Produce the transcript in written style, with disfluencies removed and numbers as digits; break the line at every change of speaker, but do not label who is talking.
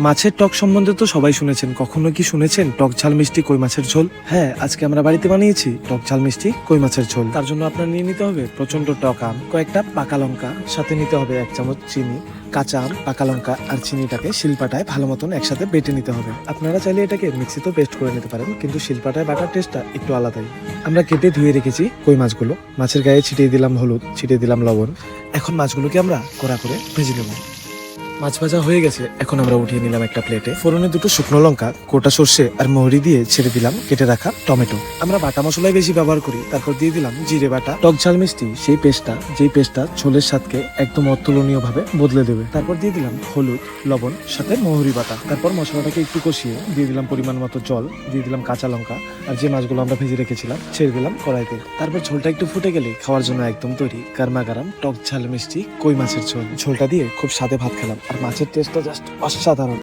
মাছের টক সম্বন্ধে তো সবাই শুনেছেন, কখনো কি শুনেছেন টক ঝাল মিষ্টি কই মাছের ঝোল? হ্যাঁ, আজকে আমরা বাড়িতে বানিয়েছি টক ঝাল মিষ্টি কই মাছের ঝোল। তার জন্য আপনার নিয়ে নিতে হবে প্রচন্ড টক আম, কয়েকটা পাকা লঙ্কা, সাথে নিতে হবে 1 চামচ চিনি। কাঁচা আম, পাকা লঙ্কা আর চিনিটাকে শিলপাটায় ভালো মতন একসাথে বেটে নিতে হবে। আপনারা চাইলে এটাকে মিক্সিতেও পেস্ট করে নিতে পারেন, কিন্তু শিলপাটায় বাটার টেস্টটা একটু আলাদাই। আমরা কেটে ধুয়ে রেখেছি কই মাছগুলো, মাছের গায়ে ছিটিয়ে দিলাম হলুদ, ছিটিয়ে দিলাম লবণ। এখন মাছগুলোকে আমরা কড়া করে ভেজে নেব। মাছ ভাজা হয়ে গেছে, এখন আমরা উঠিয়ে নিলাম একটা প্লেটে। ফোড়নে 2টো শুকনো লঙ্কা, গোটা সর্ষে আর মহরি দিয়ে ছেড়ে দিলাম কেটে রাখা টমেটো। আমরা বাটা মশলাই বেশি ব্যবহার করি। তারপর দিয়ে দিলাম জিরে বাটা, টক ঝাল মিষ্টি সেই পেস্টটা, যেই পেস্টটা ঝোলের স্বাদকে একদম অতুলনীয় ভাবে বদলে দেবে। তারপর দিয়ে দিলাম হলুদ, লবণ, সাথে মহরি বাটা। তারপর মশলাটাকে একটু কষিয়ে দিয়ে দিলাম পরিমাণ মতো জল, দিয়ে দিলাম কাঁচা লঙ্কা আর যে মাছগুলো আমরা ভেজে রেখেছিলাম ছেড়ে দিলাম কড়াইতে। তারপর ঝোলটা একটু ফুটে গেলে খাওয়ার জন্য একদম তৈরি গারমা গারাম টক ঝাল মিষ্টি কই মাছের ঝোল। ঝোলটা দিয়ে খুব স্বাদে ভাত খেলাম, আর মাছের টেস্টটা জাস্ট অসাধারণ।